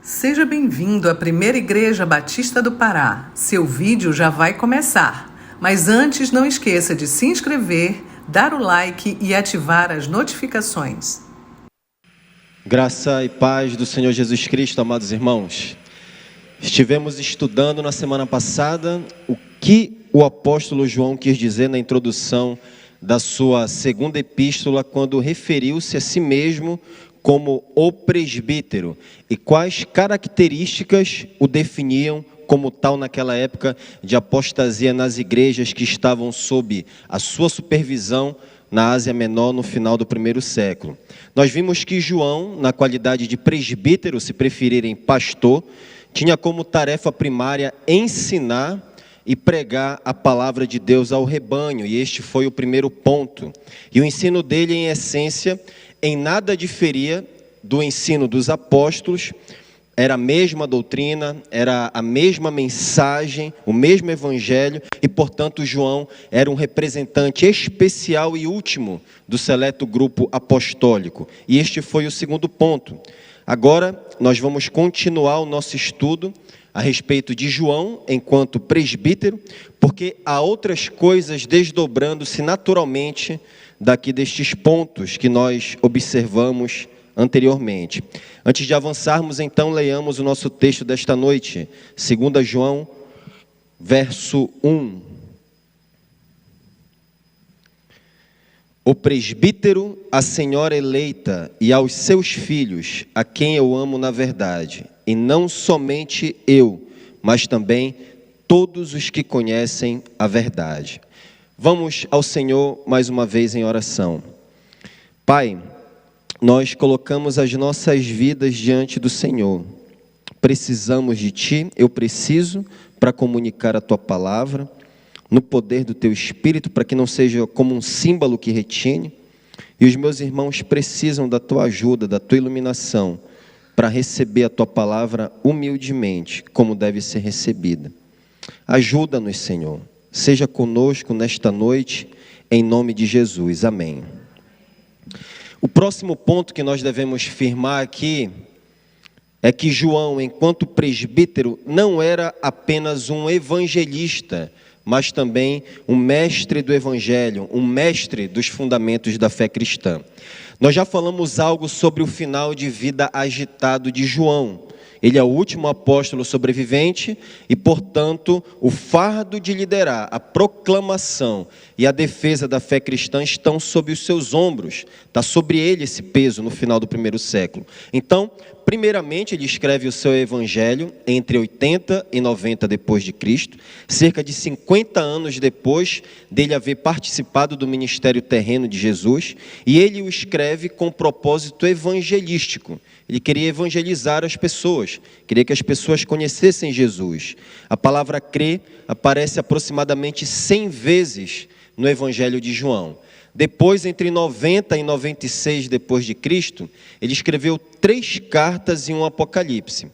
Seja bem-vindo à Primeira Igreja Batista do Pará. Seu vídeo já vai começar. Mas antes, não esqueça de se inscrever, dar o like e ativar as notificações. Graça e paz do Senhor Jesus Cristo, amados irmãos. Estivemos estudando na semana passada o que o apóstolo João quis dizer na introdução da sua segunda epístola, quando referiu-se a si mesmo como o presbítero, e quais características o definiam como tal naquela época de apostasia nas igrejas que estavam sob a sua supervisão na Ásia Menor no final do primeiro século. Nós vimos que João, na qualidade de presbítero, se preferirem pastor, tinha como tarefa primária ensinar e pregar a palavra de Deus ao rebanho, e este foi o primeiro ponto. E o ensino dele, em essência, em nada diferia do ensino dos apóstolos, era a mesma doutrina, era a mesma mensagem, o mesmo evangelho, e portanto João era um representante especial e último do seleto grupo apostólico. E este foi o segundo ponto. Agora nós vamos continuar o nosso estudo a respeito de João enquanto presbítero, porque há outras coisas desdobrando-se naturalmente daqui destes pontos que nós observamos anteriormente. Antes de avançarmos, então, leiamos o nosso texto desta noite, 2 João, verso 1. O presbítero, a senhora eleita e aos seus filhos, a quem eu amo na verdade, e não somente eu, mas também todos os que conhecem a verdade. Vamos ao Senhor mais uma vez em oração. Pai, nós colocamos as nossas vidas diante do Senhor. Precisamos de Ti, eu preciso para comunicar a Tua palavra, no poder do Teu Espírito, para que não seja como um símbolo que retine. E os meus irmãos precisam da Tua ajuda, da Tua iluminação, para receber a Tua palavra humildemente, como deve ser recebida. Ajuda-nos, Senhor. Seja conosco nesta noite, em nome de Jesus. Amém. O próximo ponto que nós devemos firmar aqui é que João, enquanto presbítero, não era apenas um evangelista, mas também um mestre do evangelho, um mestre dos fundamentos da fé cristã. Nós já falamos algo sobre o final de vida agitado de João. Ele é o último apóstolo sobrevivente e, portanto, o fardo de liderar a proclamação e a defesa da fé cristã estão sob os seus ombros. Está sobre ele esse peso no final do primeiro século. Então, primeiramente, ele escreve o seu evangelho entre 80 e 90 depois de Cristo, cerca de 50 anos depois dele haver participado do ministério terreno de Jesus, e ele o escreve com propósito evangelístico. Ele queria evangelizar as pessoas, queria que as pessoas conhecessem Jesus. A palavra crer aparece aproximadamente 100 vezes no Evangelho de João. Depois, entre 90 e 96 depois de Cristo, ele escreveu 3 cartas e um Apocalipse.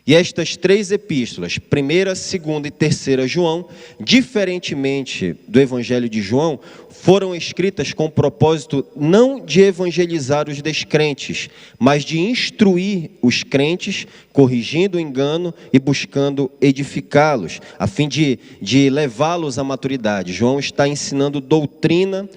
E estas 3 epístolas, 1ª, 2ª e 3ª João, diferentemente do Evangelho de João, foram escritas com o propósito não de evangelizar os descrentes, mas de instruir os crentes, corrigindo o engano e buscando edificá-los, a fim de levá-los à maturidade. João está ensinando doutrina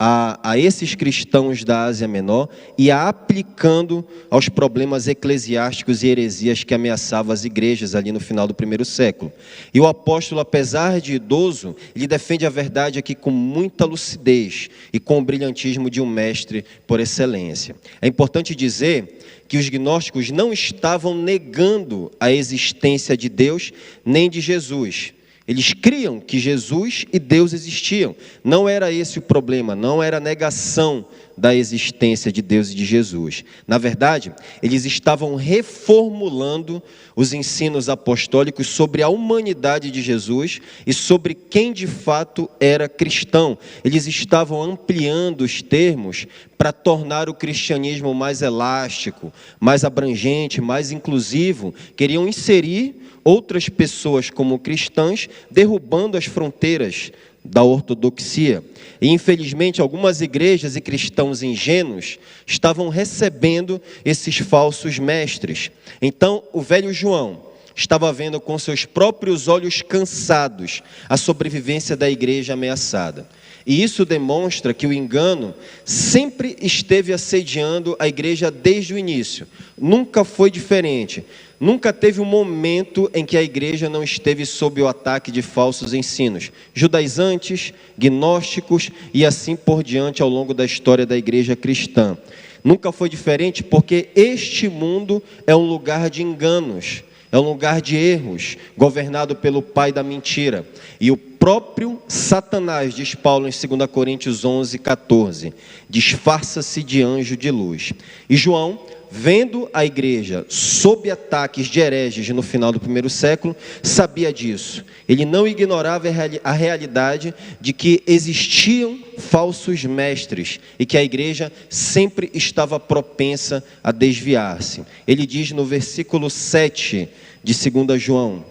a esses cristãos da Ásia Menor e a aplicando aos problemas eclesiásticos e heresias que ameaçavam as igrejas ali no final do primeiro século. E o apóstolo, apesar de idoso, ele defende a verdade aqui com muita lucidez e com o brilhantismo de um mestre por excelência. É importante dizer que os gnósticos não estavam negando a existência de Deus nem de Jesus. Eles criam que Jesus e Deus existiam. Não era esse o problema, não era a negação da existência de Deus e de Jesus. Na verdade, eles estavam reformulando os ensinos apostólicos sobre a humanidade de Jesus e sobre quem de fato era cristão. Eles estavam ampliando os termos para tornar o cristianismo mais elástico, mais abrangente, mais inclusivo. Queriam inserir outras pessoas como cristãs, derrubando as fronteiras da ortodoxia. E, infelizmente, algumas igrejas e cristãos ingênuos estavam recebendo esses falsos mestres. Então, o velho João estava vendo com seus próprios olhos cansados a sobrevivência da igreja ameaçada. E isso demonstra que o engano sempre esteve assediando a igreja desde o início. Nunca foi diferente. Nunca teve um momento em que a igreja não esteve sob o ataque de falsos ensinos, judaizantes, gnósticos e assim por diante ao longo da história da igreja cristã. Nunca foi diferente porque este mundo é um lugar de enganos, é um lugar de erros, governado pelo pai da mentira. E o próprio Satanás, diz Paulo em 2 Coríntios 11, 14, disfarça-se de anjo de luz. E João, vendo a igreja sob ataques de hereges no final do primeiro século, sabia disso. Ele não ignorava a realidade de que existiam falsos mestres e que a igreja sempre estava propensa a desviar-se. Ele diz no versículo 7 de 2 João: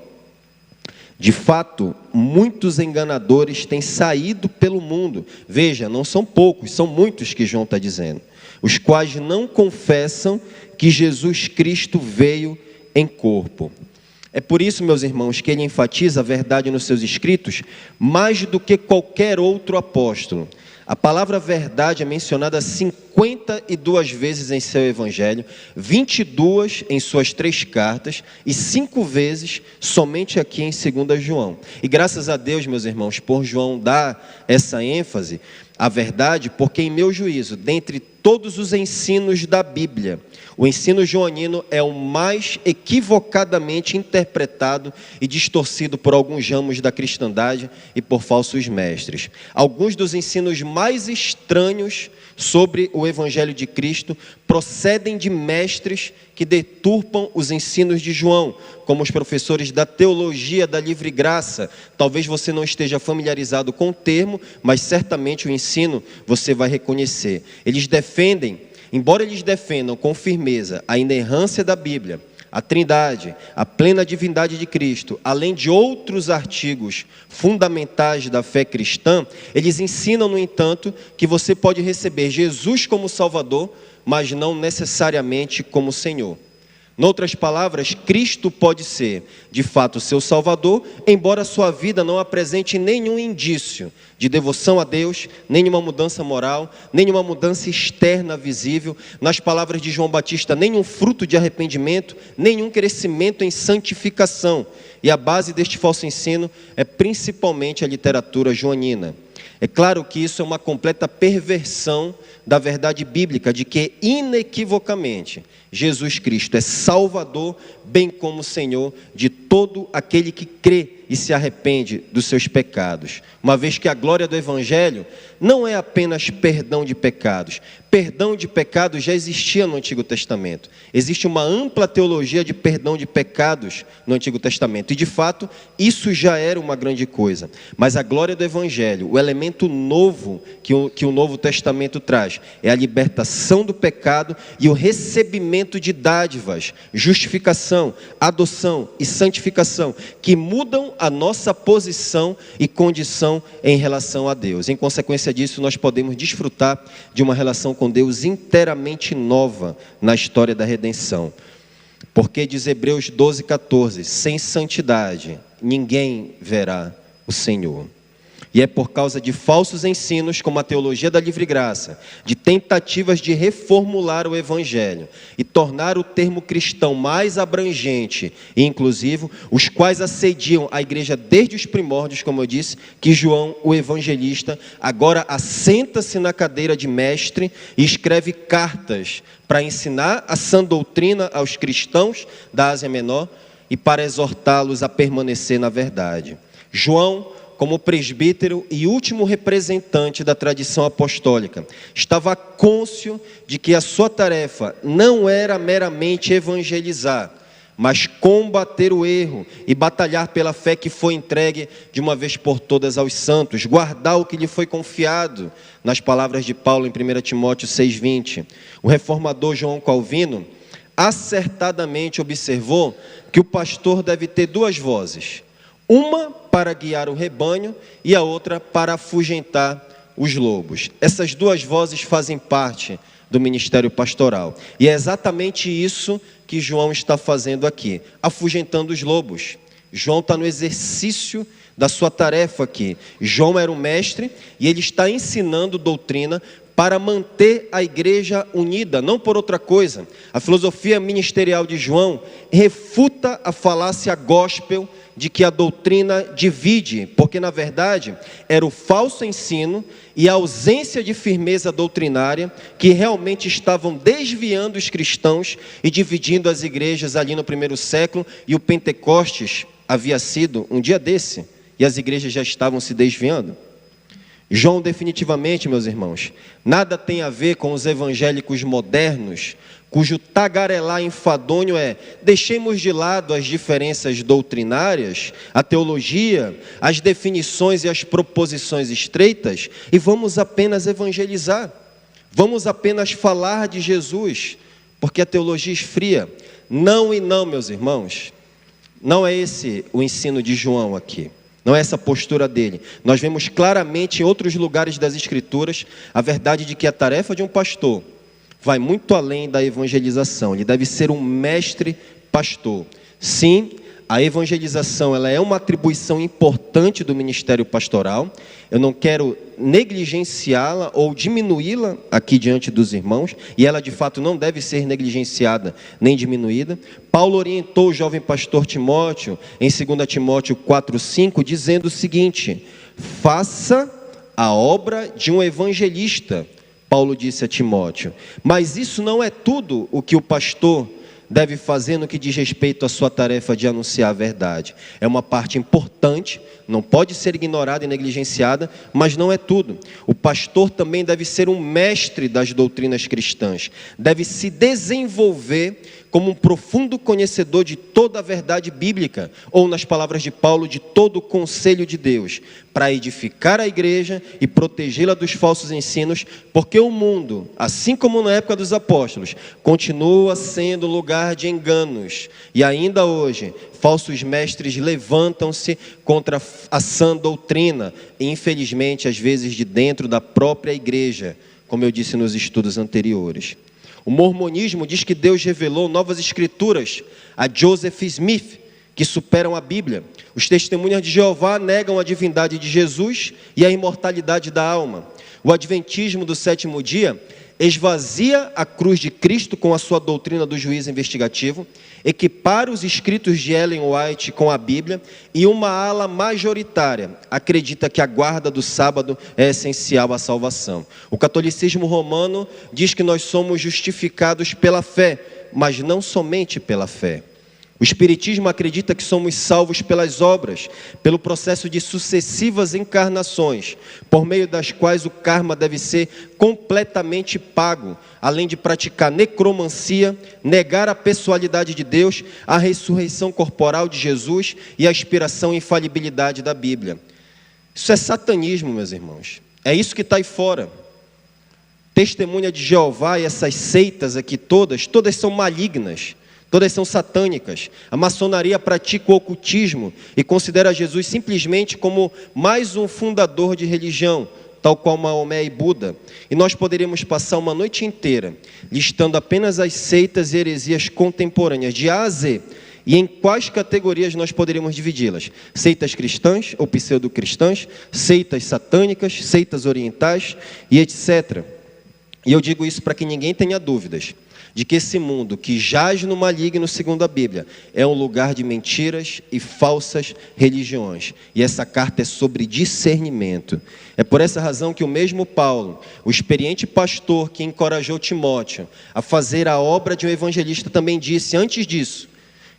de fato, muitos enganadores têm saído pelo mundo. Veja, não são poucos, são muitos que João está dizendo, os quais não confessam que Jesus Cristo veio em corpo. É por isso, meus irmãos, que ele enfatiza a verdade nos seus escritos mais do que qualquer outro apóstolo. A palavra verdade é mencionada 52 vezes em seu evangelho, 22 em suas 3 cartas e 5 vezes somente aqui em 2 João. E graças a Deus, meus irmãos, por João dar essa ênfase à verdade, porque em meu juízo, dentre todos os ensinos da Bíblia, o ensino joanino é o mais equivocadamente interpretado e distorcido por alguns ramos da cristandade e por falsos mestres. Alguns dos ensinos mais estranhos sobre o Evangelho de Cristo procedem de mestres que deturpam os ensinos de João, como os professores da teologia da livre graça. Talvez você não esteja familiarizado com o termo, mas certamente o ensino você vai reconhecer. Eles defendem, embora eles defendam com firmeza a inerrância da Bíblia, a Trindade, a plena divindade de Cristo, além de outros artigos fundamentais da fé cristã, eles ensinam, no entanto, que você pode receber Jesus como Salvador, mas não necessariamente como Senhor. Em outras palavras, Cristo pode ser, de fato, seu Salvador, embora sua vida não apresente nenhum indício de devoção a Deus, nenhuma mudança moral, nenhuma mudança externa visível. Nas palavras de João Batista, nenhum fruto de arrependimento, nenhum crescimento em santificação. E a base deste falso ensino é principalmente a literatura joanina. É claro que isso é uma completa perversão da verdade bíblica, de que inequivocamente Jesus Cristo é Salvador, bem como Senhor de todo aquele que crê e se arrepende dos seus pecados. Uma vez que a glória do Evangelho não é apenas perdão de pecados. Perdão de pecados já existia no Antigo Testamento. Existe uma ampla teologia de perdão de pecados no Antigo Testamento. E, de fato, isso já era uma grande coisa. Mas a glória do Evangelho, o elemento novo que o Novo Testamento traz, é a libertação do pecado e o recebimento de dádivas, justificação, adoção e santificação, que mudam a nossa posição e condição em relação a Deus. Em consequência disso, nós podemos desfrutar de uma relação com Deus inteiramente nova na história da redenção. Porque diz Hebreus 12, 14, sem santidade ninguém verá o Senhor. E é por causa de falsos ensinos, como a teologia da livre graça, de tentativas de reformular o Evangelho e tornar o termo cristão mais abrangente e inclusivo, os quais assediam a igreja desde os primórdios, como eu disse, que João, o evangelista, agora assenta-se na cadeira de mestre e escreve cartas para ensinar a sã doutrina aos cristãos da Ásia Menor e para exortá-los a permanecer na verdade. João, como presbítero e último representante da tradição apostólica, estava cônscio de que a sua tarefa não era meramente evangelizar, mas combater o erro e batalhar pela fé que foi entregue de uma vez por todas aos santos, guardar o que lhe foi confiado, nas palavras de Paulo em 1 Timóteo 6,20. O reformador João Calvino acertadamente observou que o pastor deve ter 2 vozes, Uma para guiar o rebanho e a outra para afugentar os lobos. Essas duas vozes fazem parte do ministério pastoral. E é exatamente isso que João está fazendo aqui, afugentando os lobos. João está no exercício da sua tarefa aqui. João era o mestre e ele está ensinando doutrina para manter a igreja unida, não por outra coisa. A filosofia ministerial de João refuta a falácia gospel de que a doutrina divide, porque na verdade era o falso ensino e a ausência de firmeza doutrinária que realmente estavam desviando os cristãos e dividindo as igrejas ali no primeiro século, e o Pentecostes havia sido um dia desse, e as igrejas já estavam se desviando. João definitivamente, meus irmãos, nada tem a ver com os evangélicos modernos, cujo tagarelar enfadonho é: deixemos de lado as diferenças doutrinárias, a teologia, as definições e as proposições estreitas e vamos apenas evangelizar, vamos apenas falar de Jesus, porque a teologia esfria. Não e não, meus irmãos, não é esse o ensino de João aqui. Não é essa a postura dele. Nós vemos claramente em outros lugares das Escrituras a verdade de que a tarefa de um pastor vai muito além da evangelização. Ele deve ser um mestre pastor. Sim, a evangelização ela é uma atribuição importante do ministério pastoral. Eu não quero negligenciá-la ou diminuí-la aqui diante dos irmãos, e ela de fato não deve ser negligenciada nem diminuída. Paulo orientou o jovem pastor Timóteo em 2 Timóteo 4,5, dizendo o seguinte: faça a obra de um evangelista. Paulo disse a Timóteo, mas isso não é tudo o que o pastor deve fazer no que diz respeito à sua tarefa de anunciar a verdade. É uma parte importante, não pode ser ignorada e negligenciada, mas não é tudo. O pastor também deve ser um mestre das doutrinas cristãs, deve se desenvolver como um profundo conhecedor de toda a verdade bíblica, ou nas palavras de Paulo, de todo o conselho de Deus, para edificar a igreja e protegê-la dos falsos ensinos, porque o mundo, assim como na época dos apóstolos, continua sendo lugar de enganos, e ainda hoje, falsos mestres levantam-se contra a sã doutrina, e infelizmente, às vezes de dentro da própria igreja, como eu disse nos estudos anteriores. O mormonismo diz que Deus revelou novas escrituras a Joseph Smith, que superam a Bíblia. Os testemunhas de Jeová negam a divindade de Jesus e a imortalidade da alma. O adventismo do sétimo dia esvazia a cruz de Cristo com a sua doutrina do juízo investigativo, equipara os escritos de Ellen White com a Bíblia, e uma ala majoritária acredita que a guarda do sábado é essencial à salvação. O catolicismo romano diz que nós somos justificados pela fé, mas não somente pela fé. O espiritismo acredita que somos salvos pelas obras, pelo processo de sucessivas encarnações, por meio das quais o karma deve ser completamente pago, além de praticar necromancia, negar a pessoalidade de Deus, a ressurreição corporal de Jesus e a inspiração e infalibilidade da Bíblia. Isso é satanismo, meus irmãos. É isso que está aí fora. Testemunha de Jeová e essas seitas aqui todas são malignas. Todas são satânicas. A maçonaria pratica o ocultismo e considera Jesus simplesmente como mais um fundador de religião, tal qual Maomé e Buda. E nós poderíamos passar uma noite inteira listando apenas as seitas e heresias contemporâneas, de A a Z. E em quais categorias nós poderíamos dividi-las? Seitas cristãs ou pseudo-cristãs, seitas satânicas, seitas orientais e etc. E eu digo isso para que ninguém tenha dúvidas de que esse mundo que jaz no maligno, segundo a Bíblia, é um lugar de mentiras e falsas religiões. E essa carta é sobre discernimento. É por essa razão que o mesmo Paulo, o experiente pastor que encorajou Timóteo a fazer a obra de um evangelista, também disse, antes disso,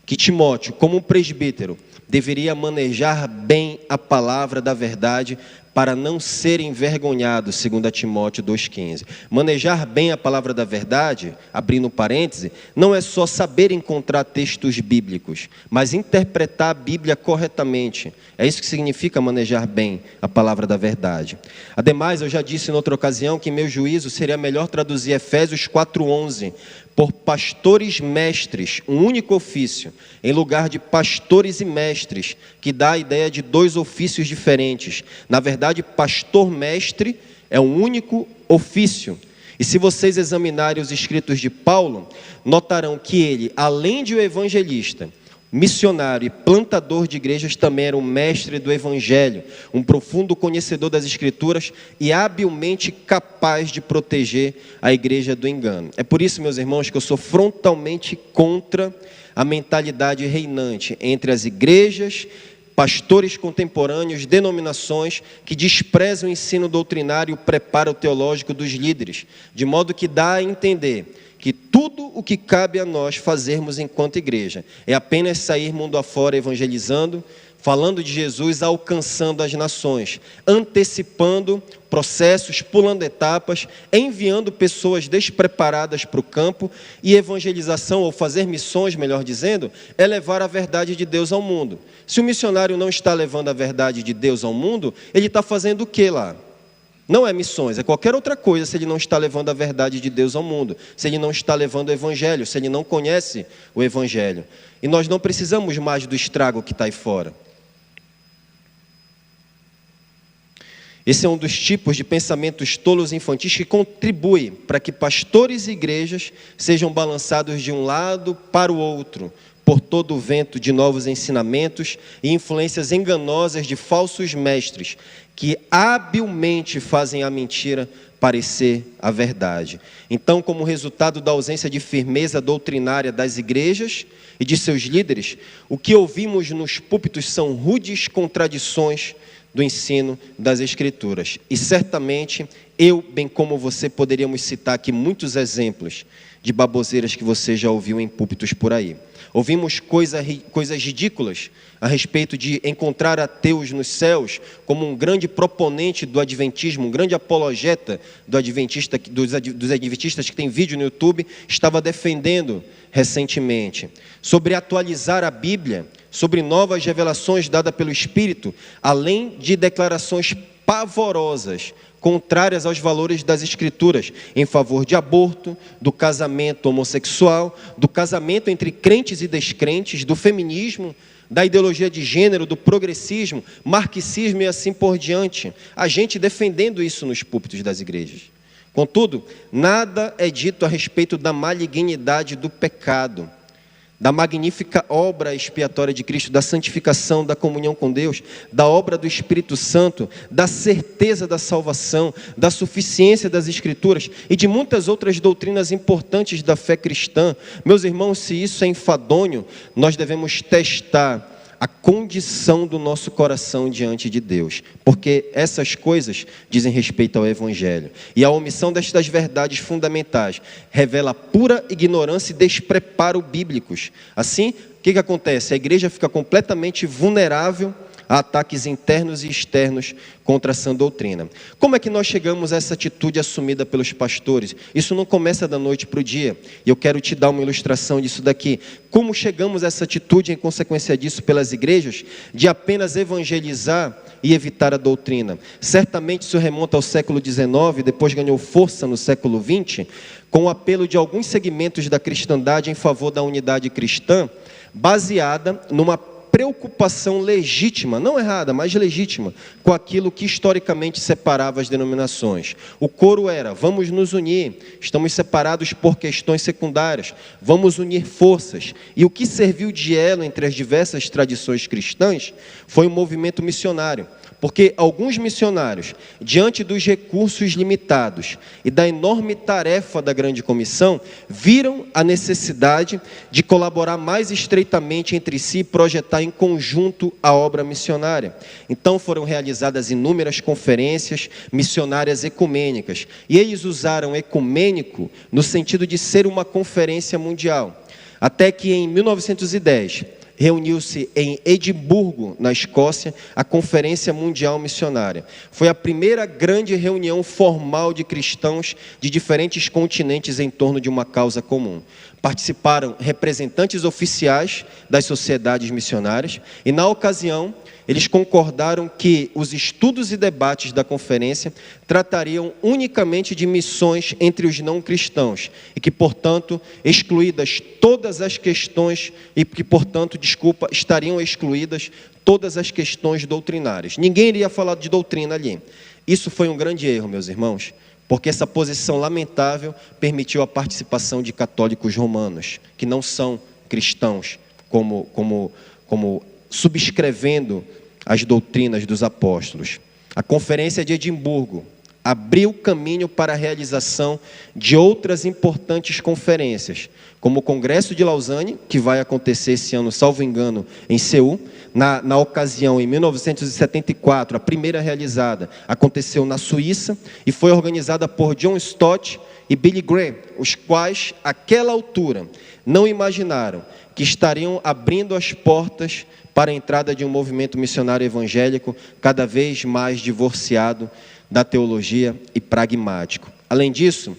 que Timóteo, como um presbítero, deveria manejar bem a palavra da verdade para não ser envergonhado, segundo Timóteo 2,15. Manejar bem a palavra da verdade, abrindo parêntese, não é só saber encontrar textos bíblicos, mas interpretar a Bíblia corretamente. É isso que significa manejar bem a palavra da verdade. Ademais, eu já disse em outra ocasião que, em meu juízo, seria melhor traduzir Efésios 4,11, por pastores mestres, um único ofício, em lugar de pastores e mestres, que dá a ideia de dois ofícios diferentes. Na verdade, pastor-mestre é um único ofício. E se vocês examinarem os escritos de Paulo, notarão que ele, além de um evangelista, missionário e plantador de igrejas, também era um mestre do evangelho, um profundo conhecedor das escrituras e habilmente capaz de proteger a igreja do engano. É por isso, meus irmãos, que eu sou frontalmente contra a mentalidade reinante entre as igrejas, pastores contemporâneos, denominações que desprezam o ensino doutrinário e o preparo teológico dos líderes, de modo que dá a entender que tudo o que cabe a nós fazermos enquanto igreja é apenas sair mundo afora evangelizando, falando de Jesus, alcançando as nações, antecipando processos, pulando etapas, enviando pessoas despreparadas para o campo, e evangelização, ou fazer missões, melhor dizendo, é levar a verdade de Deus ao mundo. Se o missionário não está levando a verdade de Deus ao mundo, ele está fazendo o que lá? Não é missões, é qualquer outra coisa se ele não está levando a verdade de Deus ao mundo, se ele não está levando o evangelho, se ele não conhece o evangelho. E nós não precisamos mais do estrago que está aí fora. Esse é um dos tipos de pensamentos tolos e infantis que contribui para que pastores e igrejas sejam balançados de um lado para o outro, por todo o vento de novos ensinamentos e influências enganosas de falsos mestres, que habilmente fazem a mentira parecer a verdade. Então, como resultado da ausência de firmeza doutrinária das igrejas e de seus líderes, o que ouvimos nos púlpitos são rudes contradições do ensino das Escrituras. E certamente, eu, bem como você, poderíamos citar aqui muitos exemplos de baboseiras que você já ouviu em púlpitos por aí. Ouvimos coisas ridículas a respeito de encontrar ateus nos céus, como um grande proponente do adventismo, um grande apologeta dos adventistas que tem vídeo no YouTube, estava defendendo recentemente. Sobre atualizar a Bíblia, sobre novas revelações dadas pelo Espírito, além de declarações pavorosas, contrárias aos valores das Escrituras, em favor de aborto, do casamento homossexual, do casamento entre crentes e descrentes, do feminismo, da ideologia de gênero, do progressismo, marxismo e assim por diante. A gente defendendo isso nos púlpitos das igrejas. Contudo, nada é dito a respeito da malignidade do pecado, da magnífica obra expiatória de Cristo, da santificação, da comunhão com Deus, da obra do Espírito Santo, da certeza da salvação, da suficiência das Escrituras e de muitas outras doutrinas importantes da fé cristã. Meus irmãos, se isso é enfadonho, nós devemos testar a condição do nosso coração diante de Deus, porque essas coisas dizem respeito ao Evangelho, e a omissão destas verdades fundamentais revela pura ignorância e despreparo bíblicos. Assim, o que acontece? A igreja fica completamente vulnerável a ataques internos e externos contra a sã doutrina. Como é que nós chegamos a essa atitude assumida pelos pastores? Isso não começa da noite para o dia, e eu quero te dar uma ilustração disso daqui. Como chegamos a essa atitude em consequência disso pelas igrejas, de apenas evangelizar e evitar a doutrina? Certamente isso remonta ao século XIX, depois ganhou força no século XX, com o apelo de alguns segmentos da cristandade em favor da unidade cristã, baseada numa preocupação legítima, não errada, mas legítima, com aquilo que historicamente separava as denominações. O coro era: vamos nos unir, estamos separados por questões secundárias, vamos unir forças. E o que serviu de elo entre as diversas tradições cristãs foi o movimento missionário. Porque alguns missionários, diante dos recursos limitados e da enorme tarefa da grande comissão, viram a necessidade de colaborar mais estreitamente entre si e projetar em conjunto a obra missionária. Então foram realizadas inúmeras conferências missionárias ecumênicas, e eles usaram ecumênico no sentido de ser uma conferência mundial. Até que em 1910, reuniu-se em Edimburgo, na Escócia, a Conferência Mundial Missionária. Foi a primeira grande reunião formal de cristãos de diferentes continentes em torno de uma causa comum. Participaram representantes oficiais das sociedades missionárias e, na ocasião, eles concordaram que os estudos e debates da conferência tratariam unicamente de missões entre os não cristãos e que, portanto, excluídas todas as questões estariam excluídas todas as questões doutrinárias. Ninguém iria falar de doutrina ali. Isso foi um grande erro, meus irmãos, porque essa posição lamentável permitiu a participação de católicos romanos, que não são cristãos, como subscrevendo as doutrinas dos apóstolos. A Conferência de Edimburgo abriu caminho para a realização de outras importantes conferências, como o Congresso de Lausanne, que vai acontecer esse ano, salvo engano, em Seul. Na ocasião, em 1974, a primeira realizada aconteceu na Suíça e foi organizada por John Stott e Billy Graham, os quais, àquela altura, não imaginaram que estariam abrindo as portas para a entrada de um movimento missionário evangélico cada vez mais divorciado da teologia e pragmático. Além disso,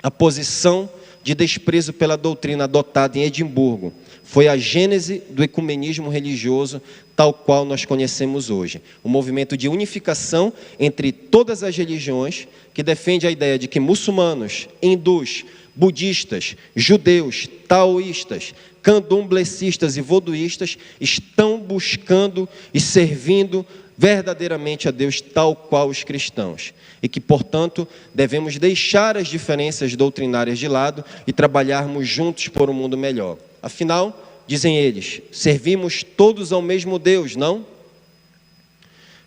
a posição de desprezo pela doutrina adotada em Edimburgo foi a gênese do ecumenismo religioso tal qual nós conhecemos hoje. Um movimento de unificação entre todas as religiões que defende a ideia de que muçulmanos, hindus, budistas, judeus, taoístas, candomblecistas e voduístas estão buscando e servindo verdadeiramente a Deus tal qual os cristãos. E que, portanto, devemos deixar as diferenças doutrinárias de lado e trabalharmos juntos por um mundo melhor. Afinal, dizem eles, servimos todos ao mesmo Deus, não?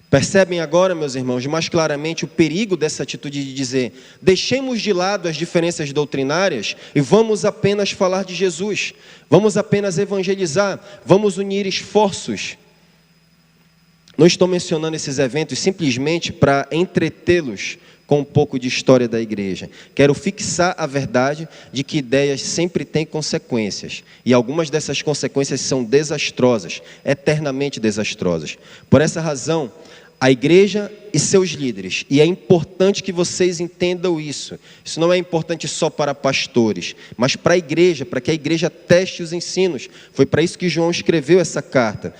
Percebem agora, meus irmãos, mais claramente o perigo dessa atitude de dizer: deixemos de lado as diferenças doutrinárias e vamos apenas falar de Jesus, vamos apenas evangelizar, vamos unir esforços. Não estou mencionando esses eventos simplesmente para entretê-los com um pouco de história da igreja. Quero fixar a verdade de que ideias sempre têm consequências. E algumas dessas consequências são desastrosas, eternamente desastrosas. Por essa razão, a igreja e seus líderes, e é importante que vocês entendam isso. Isso não é importante só para pastores, mas para a igreja, para que a igreja teste os ensinos. Foi para isso que João escreveu essa carta.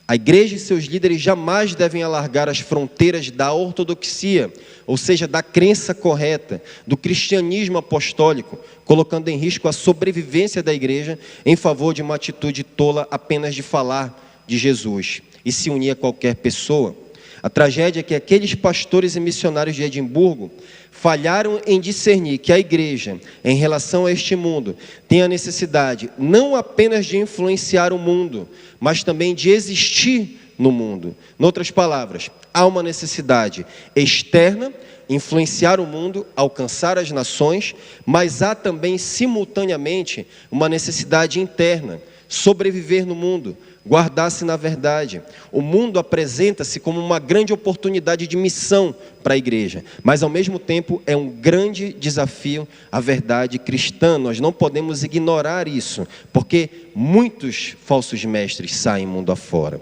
A igreja e seus líderes jamais devem alargar as fronteiras da ortodoxia, ou seja, da crença correta, do cristianismo apostólico, colocando em risco a sobrevivência da igreja em favor de uma atitude tola apenas de falar de Jesus e se unir a qualquer pessoa. A tragédia é que aqueles pastores e missionários de Edimburgo falharam em discernir que a igreja, em relação a este mundo, tem a necessidade não apenas de influenciar o mundo, mas também de existir no mundo. Em outras palavras, há uma necessidade externa, influenciar o mundo, alcançar as nações, mas há também, simultaneamente, uma necessidade interna, sobreviver no mundo, guardar-se na verdade. O mundo apresenta-se como uma grande oportunidade de missão para a igreja, mas ao mesmo tempo é um grande desafio à verdade cristã. Nós não podemos ignorar isso, porque muitos falsos mestres saem mundo afora.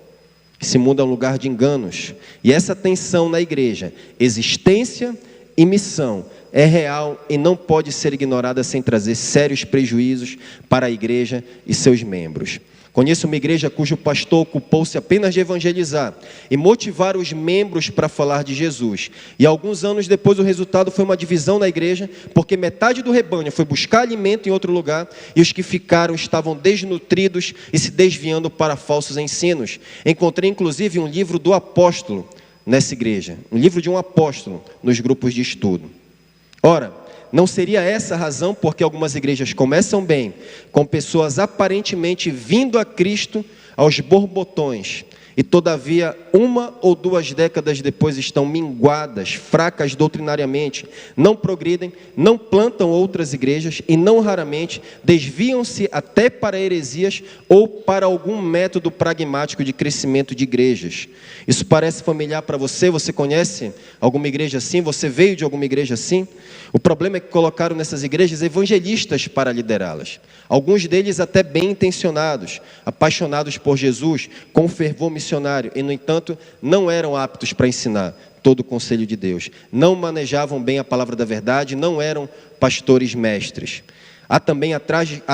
Esse mundo é um lugar de enganos, e essa tensão na igreja, existência e missão, é real e não pode ser ignorada sem trazer sérios prejuízos para a igreja e seus membros. Conheço uma igreja cujo pastor ocupou-se apenas de evangelizar e motivar os membros para falar de Jesus. E alguns anos depois o resultado foi uma divisão na igreja, porque metade do rebanho foi buscar alimento em outro lugar e os que ficaram estavam desnutridos e se desviando para falsos ensinos. Encontrei inclusive um livro do apóstolo nessa igreja, um livro de um apóstolo nos grupos de estudo. Ora, não seria essa a razão porque algumas igrejas começam bem, com pessoas aparentemente vindo a Cristo aos borbotões, e todavia 1 ou 2 décadas depois estão minguadas, fracas doutrinariamente, não progridem, não plantam outras igrejas e não raramente desviam-se até para heresias ou para algum método pragmático de crescimento de igrejas. Isso parece familiar para você? Você conhece alguma igreja assim? Você veio de alguma igreja assim? O problema é que colocaram nessas igrejas evangelistas para liderá-las. Alguns deles até bem intencionados, apaixonados por Jesus, com fervor missionário, e no entanto não eram aptos para ensinar todo o conselho de Deus. Não manejavam bem a palavra da verdade, não eram pastores mestres. Há também a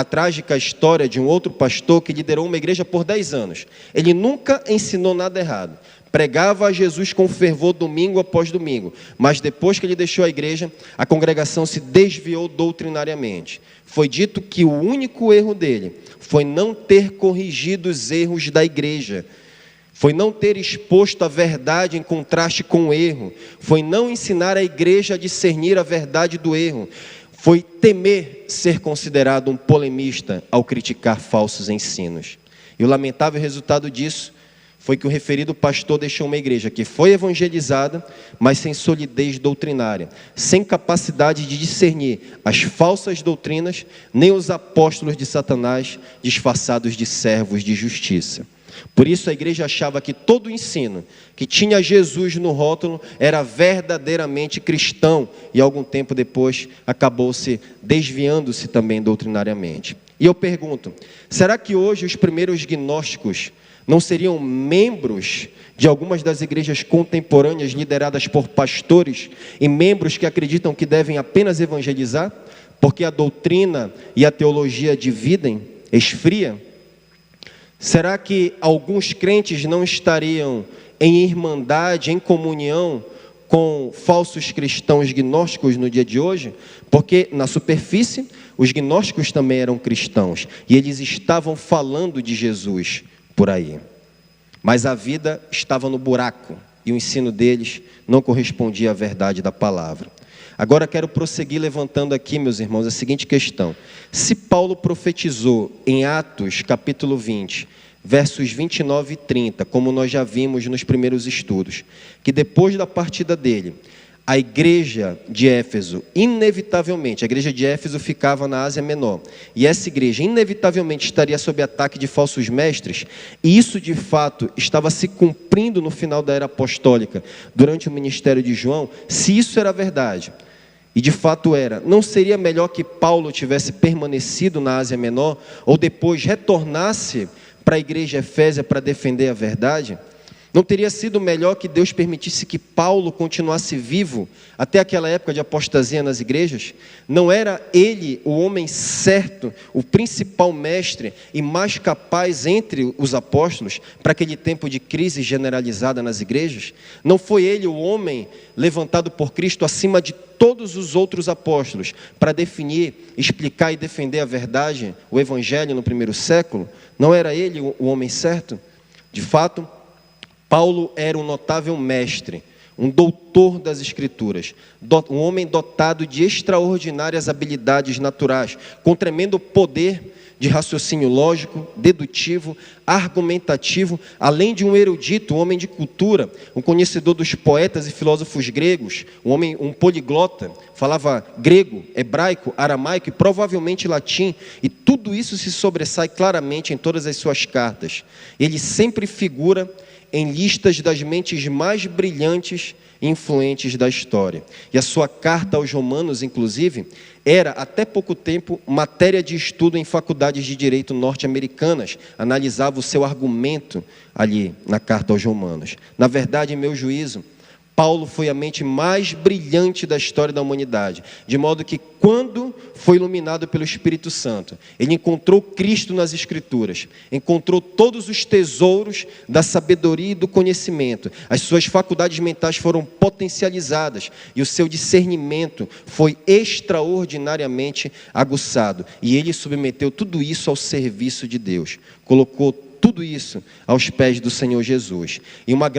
trágica história de um outro pastor que liderou uma igreja por 10 anos. Ele nunca ensinou nada errado. Pregava a Jesus com fervor domingo após domingo, mas depois que ele deixou a igreja, a congregação se desviou doutrinariamente. Foi dito que o único erro dele foi não ter corrigido os erros da igreja, foi não ter exposto a verdade em contraste com o erro, foi não ensinar a igreja a discernir a verdade do erro, foi temer ser considerado um polemista ao criticar falsos ensinos. E o lamentável resultado disso foi que o referido pastor deixou uma igreja que foi evangelizada, mas sem solidez doutrinária, sem capacidade de discernir as falsas doutrinas, nem os apóstolos de Satanás disfarçados de servos de justiça. Por isso a igreja achava que todo o ensino que tinha Jesus no rótulo era verdadeiramente cristão, e algum tempo depois acabou se desviando-se também doutrinariamente. E eu pergunto, será que hoje os primeiros gnósticos não seriam membros de algumas das igrejas contemporâneas lideradas por pastores e membros que acreditam que devem apenas evangelizar, porque a doutrina e a teologia dividem, esfria? Será que alguns crentes não estariam em irmandade, em comunhão com falsos cristãos gnósticos no dia de hoje? Porque na superfície os gnósticos também eram cristãos e eles estavam falando de Jesus por aí, mas a vida estava no buraco e o ensino deles não correspondia à verdade da palavra. Agora quero prosseguir levantando aqui, meus irmãos, a seguinte questão: se Paulo profetizou em Atos capítulo 20, versos 29 e 30, como nós já vimos nos primeiros estudos, que depois da partida dele, a igreja de Éfeso, inevitavelmente, a igreja de Éfeso ficava na Ásia Menor, e essa igreja inevitavelmente estaria sob ataque de falsos mestres, e isso de fato estava se cumprindo no final da era apostólica, durante o ministério de João. Se isso era verdade, e de fato era, não seria melhor que Paulo tivesse permanecido na Ásia Menor, ou depois retornasse para a igreja Efésia para defender a verdade? Não teria sido melhor que Deus permitisse que Paulo continuasse vivo até aquela época de apostasia nas igrejas? Não era ele o homem certo, o principal mestre e mais capaz entre os apóstolos para aquele tempo de crise generalizada nas igrejas? Não foi ele o homem levantado por Cristo acima de todos os outros apóstolos para definir, explicar e defender a verdade, o evangelho no primeiro século? Não era ele o homem certo? De fato, Paulo era um notável mestre, um doutor das Escrituras, um homem dotado de extraordinárias habilidades naturais, com tremendo poder de raciocínio lógico, dedutivo, argumentativo, além de um erudito, um homem de cultura, um conhecedor dos poetas e filósofos gregos, um poliglota, falava grego, hebraico, aramaico e provavelmente latim, e tudo isso se sobressai claramente em todas as suas cartas. Ele sempre figura em listas das mentes mais brilhantes e influentes da história. E a sua carta aos Romanos, inclusive, era, até pouco tempo, matéria de estudo em faculdades de direito norte-americanas. Analisava o seu argumento ali na carta aos Romanos. Na verdade, em meu juízo, Paulo foi a mente mais brilhante da história da humanidade, de modo que, quando foi iluminado pelo Espírito Santo, ele encontrou Cristo nas Escrituras, encontrou todos os tesouros da sabedoria e do conhecimento, as suas faculdades mentais foram potencializadas e o seu discernimento foi extraordinariamente aguçado, e ele submeteu tudo isso ao serviço de Deus, colocou tudo isso aos pés do Senhor Jesus. E uma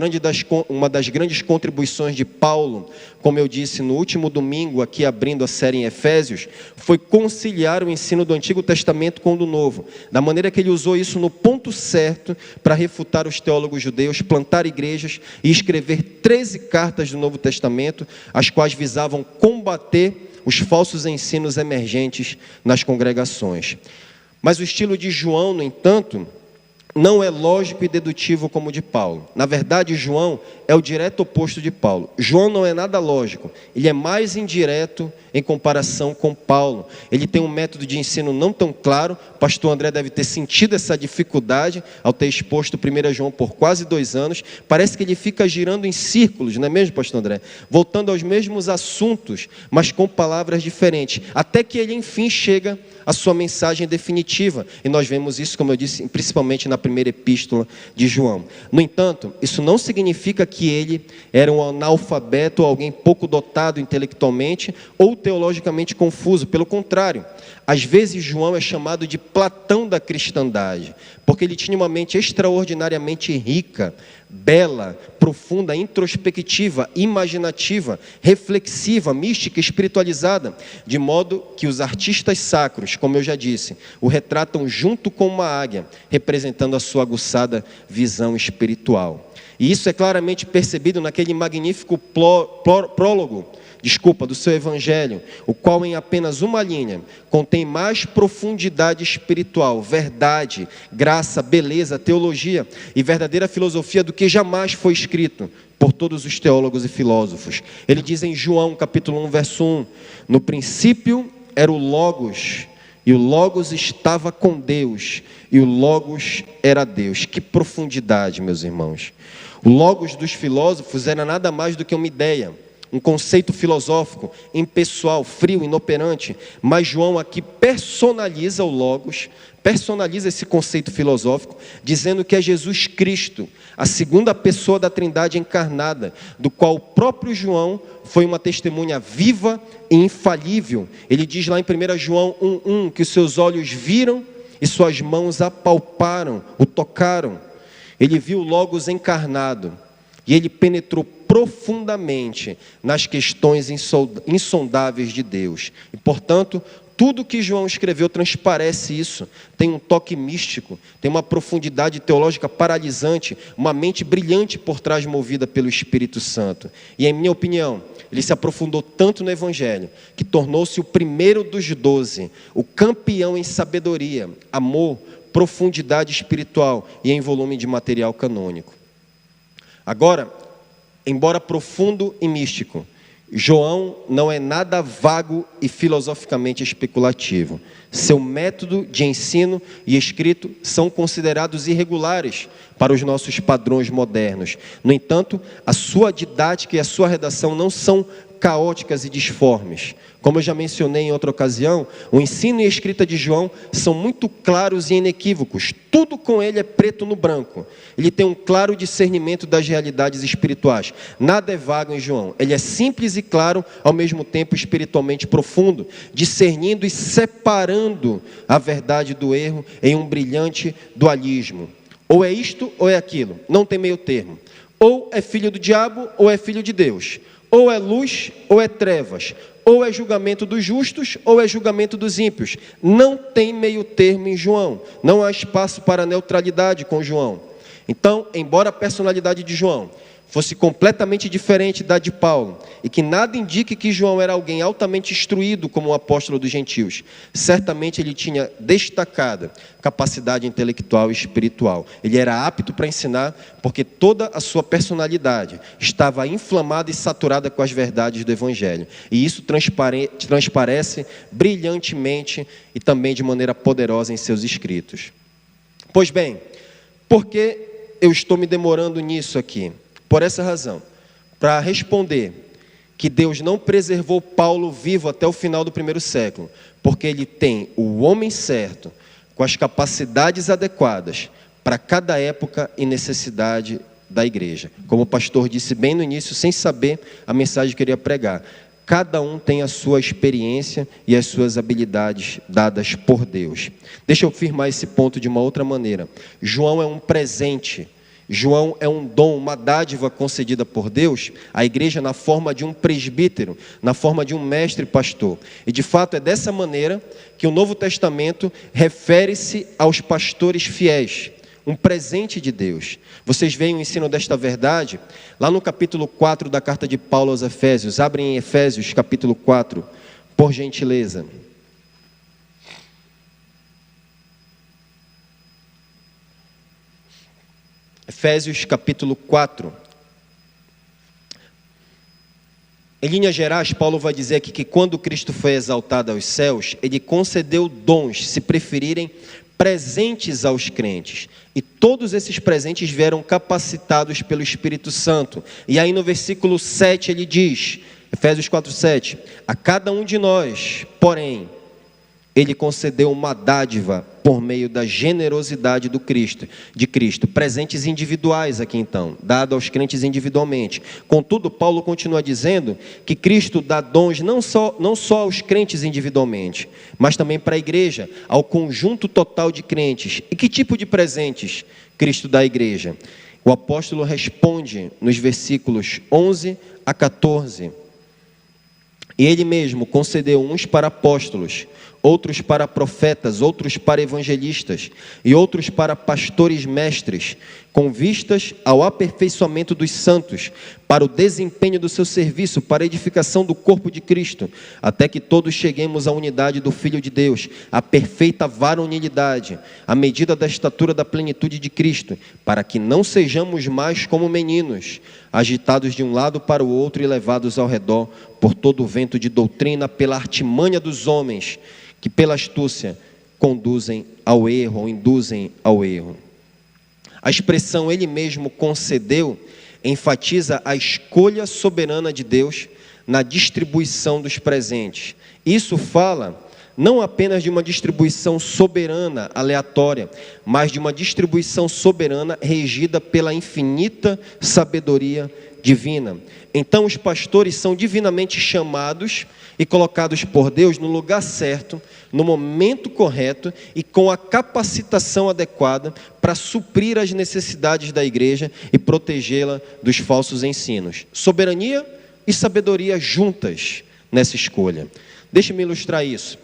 das grandes contribuições de Paulo, como eu disse no último domingo, aqui abrindo a série em Efésios, foi conciliar o ensino do Antigo Testamento com o do Novo, da maneira que ele usou isso no ponto certo para refutar os teólogos judeus, plantar igrejas e escrever 13 cartas do Novo Testamento, as quais visavam combater os falsos ensinos emergentes nas congregações. Mas o estilo de João, no entanto, não é lógico e dedutivo como o de Paulo. Na verdade, João é o direto oposto de Paulo. João não é nada lógico, ele é mais indireto em comparação com Paulo. Ele tem um método de ensino não tão claro. O pastor André deve ter sentido essa dificuldade ao ter exposto 1 João por quase 2 anos. Parece que ele fica girando em círculos, não é mesmo, pastor André? Voltando aos mesmos assuntos, mas com palavras diferentes, até que ele enfim chega à sua mensagem definitiva. E nós vemos isso, como eu disse, principalmente na primeira epístola de João. No entanto, isso não significa que ele era um analfabeto ou alguém pouco dotado intelectualmente ou teologicamente confuso. Pelo contrário, às vezes João é chamado de Platão da cristandade, porque ele tinha uma mente extraordinariamente rica, bela, profunda, introspectiva, imaginativa, reflexiva, mística, espiritualizada, de modo que os artistas sacros, como eu já disse, o retratam junto com uma águia, representando a sua aguçada visão espiritual. E isso é claramente percebido naquele magnífico prólogo do seu evangelho, o qual em apenas uma linha contém mais profundidade espiritual, verdade, graça, beleza, teologia e verdadeira filosofia do que jamais foi escrito por todos os teólogos e filósofos. Ele diz em João capítulo 1, verso 1, no princípio era o Logos, e o Logos estava com Deus, e o Logos era Deus. Que profundidade, meus irmãos. O Logos dos filósofos era nada mais do que uma ideia, um conceito filosófico, impessoal, frio, inoperante. Mas João aqui personaliza o Logos, personaliza esse conceito filosófico, dizendo que é Jesus Cristo, a segunda pessoa da Trindade encarnada, do qual o próprio João foi uma testemunha viva e infalível. Ele diz lá em 1 João 1,1 que os seus olhos viram e suas mãos apalparam, o tocaram. Ele viu o Logos encarnado e ele penetrou profundamente nas questões insondáveis de Deus. E, portanto, tudo que João escreveu transparece isso. Tem um toque místico, tem uma profundidade teológica paralisante, uma mente brilhante por trás movida pelo Espírito Santo. E, em minha opinião, ele se aprofundou tanto no Evangelho, que tornou-se o primeiro dos 12, o campeão em sabedoria, amor, profundidade espiritual e em volume de material canônico. Agora, embora profundo e místico, João não é nada vago e filosoficamente especulativo. Seu método de ensino e escrito são considerados irregulares para os nossos padrões modernos. No entanto, a sua didática e a sua redação não são caóticas e disformes. Como eu já mencionei em outra ocasião, o ensino e a escrita de João são muito claros e inequívocos. Tudo com ele é preto no branco. Ele tem um claro discernimento das realidades espirituais. Nada é vago em João. Ele é simples e claro, ao mesmo tempo espiritualmente profundo, discernindo e separando a verdade do erro em um brilhante dualismo. Ou é isto ou é aquilo. Não tem meio termo. Ou é filho do diabo ou é filho de Deus. Ou é luz ou é trevas. Ou é julgamento dos justos ou é julgamento dos ímpios. Não tem meio termo em João. Não há espaço para neutralidade com João. Então, embora a personalidade de João fosse completamente diferente da de Paulo, e que nada indique que João era alguém altamente instruído como o apóstolo dos gentios, certamente ele tinha destacada capacidade intelectual e espiritual. Ele era apto para ensinar, porque toda a sua personalidade estava inflamada e saturada com as verdades do Evangelho. E isso transparece brilhantemente e também de maneira poderosa em seus escritos. Pois bem, por que eu estou me demorando nisso aqui? Por essa razão, para responder que Deus não preservou Paulo vivo até o final do primeiro século, porque ele tem o homem certo, com as capacidades adequadas para cada época e necessidade da igreja. Como o pastor disse bem no início, sem saber a mensagem que eu queria pregar, cada um tem a sua experiência e as suas habilidades dadas por Deus. Deixa eu afirmar esse ponto de uma outra maneira. João é um presente. João é um dom, uma dádiva concedida por Deus à igreja na forma de um presbítero, na forma de um mestre pastor. E de fato é dessa maneira que o Novo Testamento refere-se aos pastores fiéis, um presente de Deus. Vocês veem o ensino desta verdade lá no capítulo 4 da carta de Paulo aos Efésios. Abrem em Efésios capítulo 4, por gentileza. Efésios capítulo 4. Em linhas gerais, Paulo vai dizer aqui que quando Cristo foi exaltado aos céus, ele concedeu dons, se preferirem, presentes aos crentes. E todos esses presentes vieram capacitados pelo Espírito Santo. E aí no versículo 7 ele diz, Efésios 4, 7, a cada um de nós, porém, ele concedeu uma dádiva por meio da generosidade de Cristo. Presentes individuais aqui então, dado aos crentes individualmente. Contudo, Paulo continua dizendo que Cristo dá dons não só aos crentes individualmente, mas também para a igreja, ao conjunto total de crentes. E que tipo de presentes Cristo dá à igreja? O apóstolo responde nos versículos 11 a 14. E ele mesmo concedeu uns para apóstolos, outros para profetas, outros para evangelistas e outros para pastores mestres, com vistas ao aperfeiçoamento dos santos, para o desempenho do seu serviço, para a edificação do corpo de Cristo, até que todos cheguemos à unidade do Filho de Deus, à perfeita varonilidade, à medida da estatura da plenitude de Cristo, para que não sejamos mais como meninos, agitados de um lado para o outro e levados ao redor por todo o vento de doutrina, pela artimanha dos homens, que pela astúcia conduzem ao erro, ou induzem ao erro. A expressão ele mesmo concedeu enfatiza a escolha soberana de Deus na distribuição dos presentes. Isso fala não apenas de uma distribuição soberana, aleatória, mas de uma distribuição soberana regida pela infinita sabedoria divina. Então os pastores são divinamente chamados e colocados por Deus no lugar certo, no momento correto e com a capacitação adequada para suprir as necessidades da igreja e protegê-la dos falsos ensinos. Soberania e sabedoria juntas nessa escolha. Deixe-me ilustrar isso.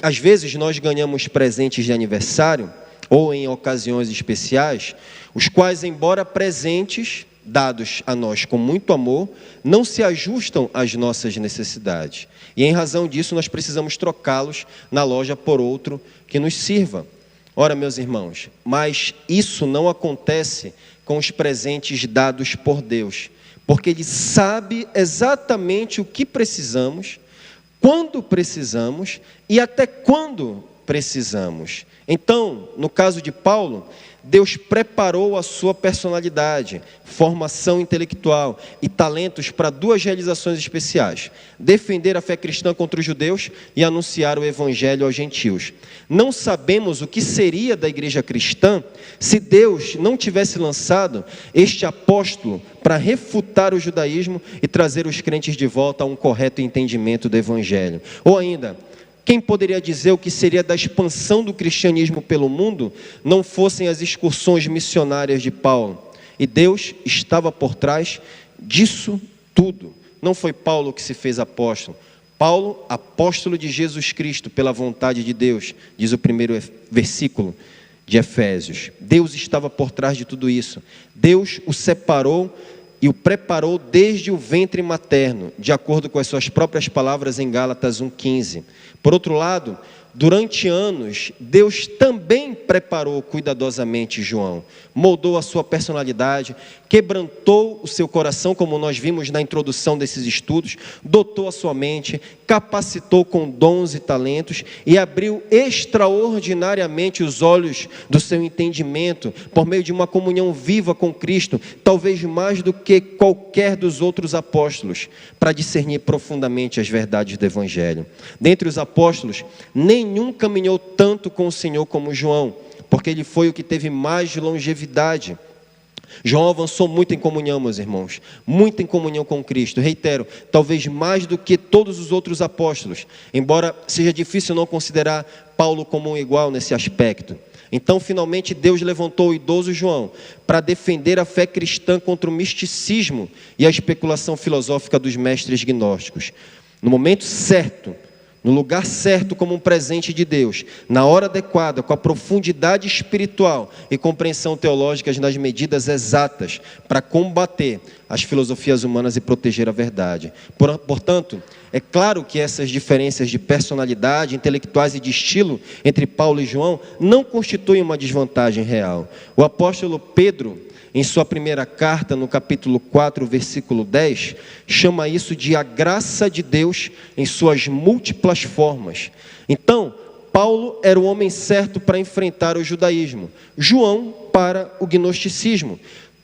Às vezes nós ganhamos presentes de aniversário ou em ocasiões especiais, os quais, embora presentes dados a nós com muito amor, não se ajustam às nossas necessidades. E em razão disso nós precisamos trocá-los na loja por outro que nos sirva. Ora, meus irmãos, mas isso não acontece com os presentes dados por Deus, porque Ele sabe exatamente o que precisamos, quando precisamos e até quando precisamos. Então, no caso de Paulo, Deus preparou a sua personalidade, formação intelectual e talentos para duas realizações especiais: defender a fé cristã contra os judeus e anunciar o evangelho aos gentios. Não sabemos o que seria da igreja cristã se Deus não tivesse lançado este apóstolo para refutar o judaísmo e trazer os crentes de volta a um correto entendimento do evangelho. Ou ainda, quem poderia dizer o que seria da expansão do cristianismo pelo mundo não fossem as excursões missionárias de Paulo? E Deus estava por trás disso tudo. Não foi Paulo que se fez apóstolo. Paulo, apóstolo de Jesus Cristo, pela vontade de Deus, diz o primeiro versículo de Efésios. Deus estava por trás de tudo isso. Deus o separou e o preparou desde o ventre materno, de acordo com as suas próprias palavras em Gálatas 1,15. Por outro lado, durante anos, Deus também preparou cuidadosamente João, moldou a sua personalidade, quebrantou o seu coração, como nós vimos na introdução desses estudos, dotou a sua mente, capacitou com dons e talentos e abriu extraordinariamente os olhos do seu entendimento por meio de uma comunhão viva com Cristo, talvez mais do que qualquer dos outros apóstolos, para discernir profundamente as verdades do Evangelho. Dentre os apóstolos, nenhum caminhou tanto com o Senhor como João, porque ele foi o que teve mais longevidade. João avançou muito em comunhão, meus irmãos, muito em comunhão com Cristo. Reitero, talvez mais do que todos os outros apóstolos, embora seja difícil não considerar Paulo como um igual nesse aspecto. Então, finalmente, Deus levantou o idoso João para defender a fé cristã contra o misticismo e a especulação filosófica dos mestres gnósticos. No momento certo, no lugar certo, como um presente de Deus, na hora adequada, com a profundidade espiritual e compreensão teológica nas medidas exatas para combater as filosofias humanas e proteger a verdade. Portanto, é claro que essas diferenças de personalidade, intelectuais e de estilo entre Paulo e João não constituem uma desvantagem real. O apóstolo Pedro, em sua primeira carta, no capítulo 4, versículo 10, chama isso de a graça de Deus em suas múltiplas formas. Então, Paulo era o homem certo para enfrentar o judaísmo, João para o gnosticismo.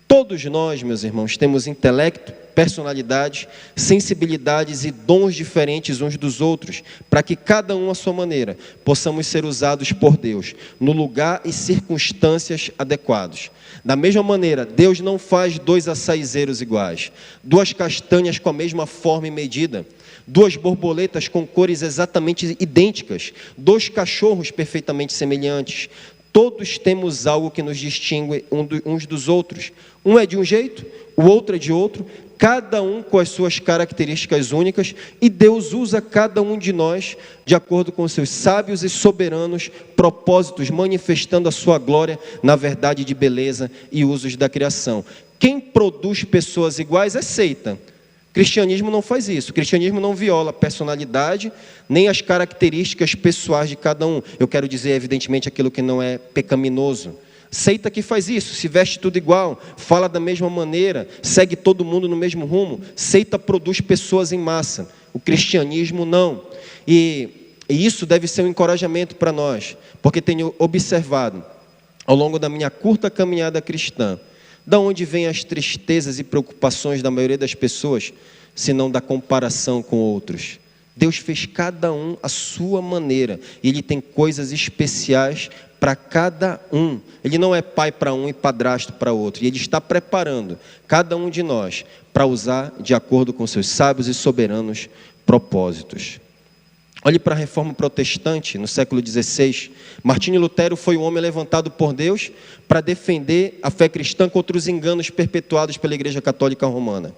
Todos nós, meus irmãos, temos intelecto, personalidades, sensibilidades e dons diferentes uns dos outros, para que cada um à sua maneira possamos ser usados por Deus, no lugar e circunstâncias adequados. Da mesma maneira, Deus não faz dois açaizeiros iguais, duas castanhas com a mesma forma e medida, duas borboletas com cores exatamente idênticas, dois cachorros perfeitamente semelhantes. Todos temos algo que nos distingue uns dos outros. Um é de um jeito, o outro é de outro, cada um com as suas características únicas, e Deus usa cada um de nós de acordo com os seus sábios e soberanos propósitos, manifestando a sua glória na verdade de beleza e usos da criação. Quem produz pessoas iguais é seita. O cristianismo não faz isso. O cristianismo não viola a personalidade, nem as características pessoais de cada um. Eu quero dizer, evidentemente, aquilo que não é pecaminoso. Seita que faz isso, se veste tudo igual, fala da mesma maneira, segue todo mundo no mesmo rumo. Seita produz pessoas em massa, o cristianismo não. E isso deve ser um encorajamento para nós, porque tenho observado, ao longo da minha curta caminhada cristã, da onde vêm as tristezas e preocupações da maioria das pessoas, se não da comparação com outros. Deus fez cada um à sua maneira, e Ele tem coisas especiais para cada um. Ele não é pai para um e padrasto para outro, e Ele está preparando cada um de nós para usar de acordo com seus sábios e soberanos propósitos. Olhe para a Reforma Protestante, no século XVI. Martinho Lutero foi um homem levantado por Deus para defender a fé cristã contra os enganos perpetuados pela Igreja Católica Romana.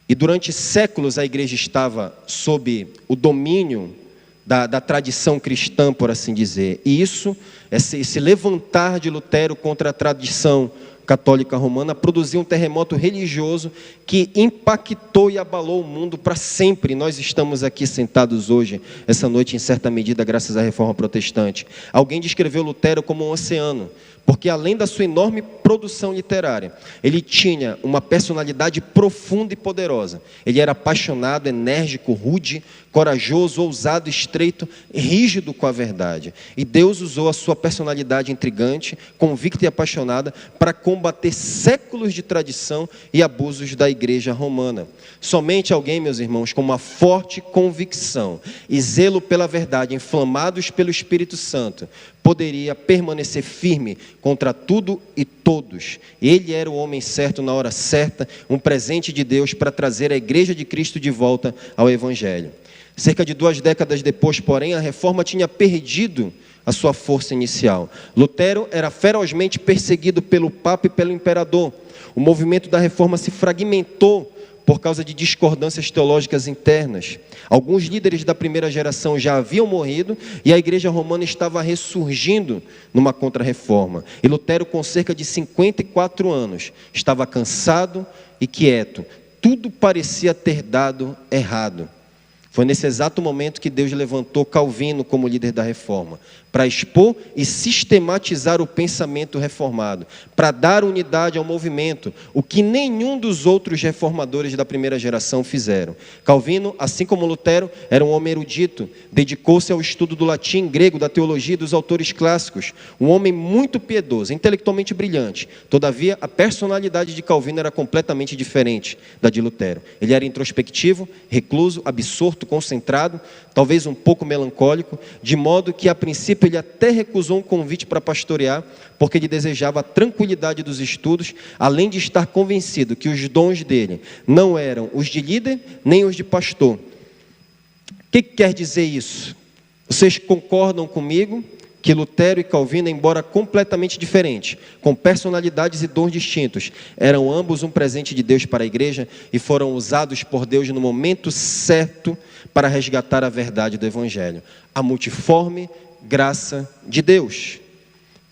E durante séculos a igreja estava sob o domínio da tradição cristã, por assim dizer. E esse levantar de Lutero contra a tradição católica romana produziu um terremoto religioso que impactou e abalou o mundo para sempre. Nós estamos aqui sentados hoje, essa noite, em certa medida, graças à Reforma Protestante. Alguém descreveu Lutero como um oceano, porque além da sua enorme produção literária, ele tinha uma personalidade profunda e poderosa. Ele era apaixonado, enérgico, rude, corajoso, ousado, estreito, rígido com a verdade. E Deus usou a sua personalidade intrigante, convicta e apaixonada para combater séculos de tradição e abusos da igreja romana. Somente alguém, meus irmãos, com uma forte convicção e zelo pela verdade, inflamados pelo Espírito Santo, poderia permanecer firme contra tudo e todos. Ele era o homem certo na hora certa, um presente de Deus para trazer a igreja de Cristo de volta ao Evangelho. Cerca de 2 décadas depois, porém, a reforma tinha perdido a sua força inicial. Lutero era ferozmente perseguido pelo Papa e pelo Imperador. O movimento da reforma se fragmentou por causa de discordâncias teológicas internas. Alguns líderes da primeira geração já haviam morrido e a igreja romana estava ressurgindo numa contra-reforma. E Lutero, com cerca de 54 anos, estava cansado e quieto. Tudo parecia ter dado errado. Foi nesse exato momento que Deus levantou Calvino como líder da reforma, para expor e sistematizar o pensamento reformado, para dar unidade ao movimento, o que nenhum dos outros reformadores da primeira geração fizeram. Calvino, assim como Lutero, era um homem erudito, dedicou-se ao estudo do latim, grego, da teologia e dos autores clássicos, um homem muito piedoso, intelectualmente brilhante. Todavia, a personalidade de Calvino era completamente diferente da de Lutero. Ele era introspectivo, recluso, absorto, discurso concentrado, talvez um pouco melancólico, de modo que a princípio ele até recusou um convite para pastorear, porque ele desejava a tranquilidade dos estudos, além de estar convencido que os dons dele não eram os de líder, nem os de pastor. O que quer dizer isso? Vocês concordam comigo que Lutero e Calvino, embora completamente diferentes, com personalidades e dons distintos, eram ambos um presente de Deus para a igreja e foram usados por Deus no momento certo para resgatar a verdade do Evangelho, a multiforme graça de Deus.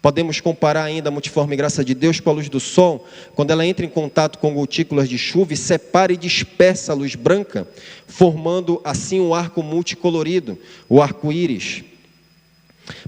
Podemos comparar ainda a multiforme graça de Deus com a luz do sol, quando ela entra em contato com gotículas de chuva e separa e dispersa a luz branca, formando assim um arco multicolorido, o arco-íris.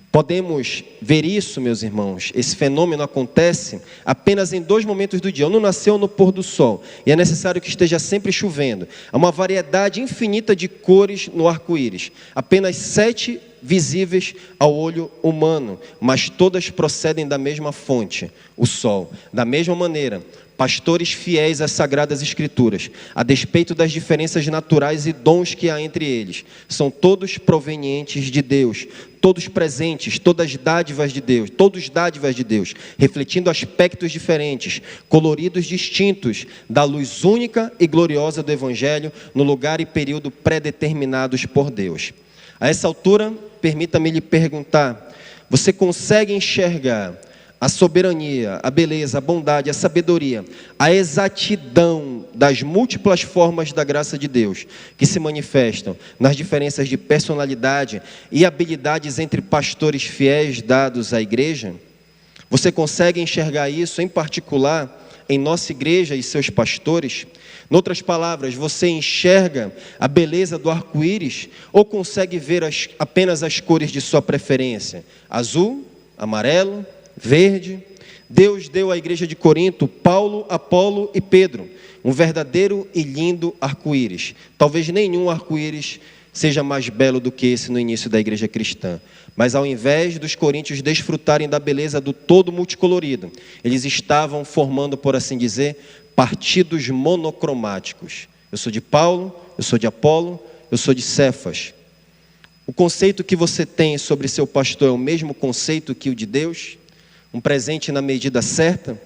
Podemos ver isso, meus irmãos, esse fenômeno acontece apenas em 2 momentos do dia, ou no nascer ou no pôr do sol, e é necessário que esteja sempre chovendo. Há uma variedade infinita de cores no arco-íris, apenas 7 visíveis ao olho humano, mas todas procedem da mesma fonte, o sol. Da mesma maneira, pastores fiéis às Sagradas Escrituras, a despeito das diferenças naturais e dons que há entre eles, são todos provenientes de Deus, todos presentes, todos dádivas de Deus, refletindo aspectos diferentes, coloridos distintos da luz única e gloriosa do Evangelho no lugar e período predeterminados por Deus. A essa altura, permita-me lhe perguntar: você consegue enxergar a soberania, a beleza, a bondade, a sabedoria, a exatidão das múltiplas formas da graça de Deus que se manifestam nas diferenças de personalidade e habilidades entre pastores fiéis dados à igreja? Você consegue enxergar isso em particular em nossa igreja e seus pastores? Em outras palavras, você enxerga a beleza do arco-íris ou consegue ver apenas as cores de sua preferência? Azul, amarelo, verde? Deus deu à igreja de Corinto Paulo, Apolo e Pedro, um verdadeiro e lindo arco-íris. Talvez nenhum arco-íris seja mais belo do que esse no início da igreja cristã. Mas ao invés dos coríntios desfrutarem da beleza do todo multicolorido, eles estavam formando, por assim dizer, partidos monocromáticos. Eu sou de Paulo, eu sou de Apolo, eu sou de Cefas. O conceito que você tem sobre seu pastor é o mesmo conceito que o de Deus? Um presente na medida certa?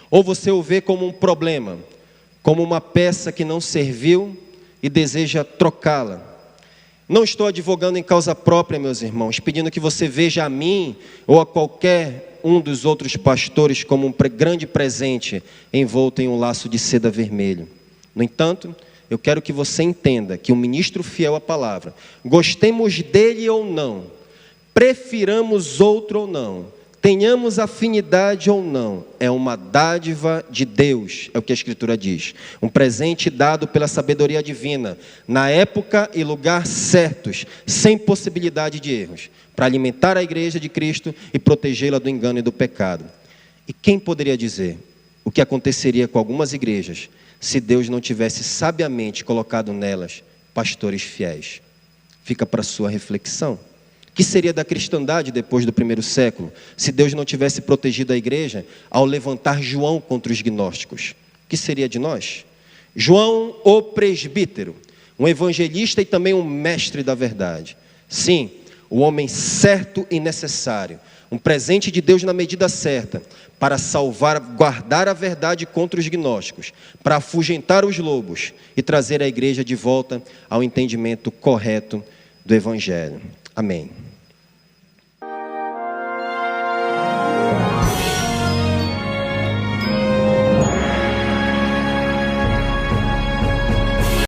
Ou você o vê como um problema, como uma peça que não serviu e deseja trocá-la? Não estou advogando em causa própria, meus irmãos, pedindo que você veja a mim ou a qualquer um dos outros pastores como um grande presente envolto em um laço de seda vermelho. No entanto, eu quero que você entenda que um ministro fiel à palavra, gostemos dele ou não, prefiramos outro ou não, tenhamos afinidade ou não, é uma dádiva de Deus, é o que a Escritura diz. Um presente dado pela sabedoria divina, na época e lugar certos, sem possibilidade de erros, para alimentar a igreja de Cristo e protegê-la do engano e do pecado. E quem poderia dizer o que aconteceria com algumas igrejas se Deus não tivesse sabiamente colocado nelas pastores fiéis? Fica para sua reflexão. O que seria da cristandade depois do 1º século, se Deus não tivesse protegido a igreja ao levantar João contra os gnósticos? O que seria de nós? João, o presbítero, um evangelista e também um mestre da verdade. Sim, o homem certo e necessário, um presente de Deus na medida certa, para salvar, guardar a verdade contra os gnósticos, para afugentar os lobos e trazer a igreja de volta ao entendimento correto do Evangelho. Amém.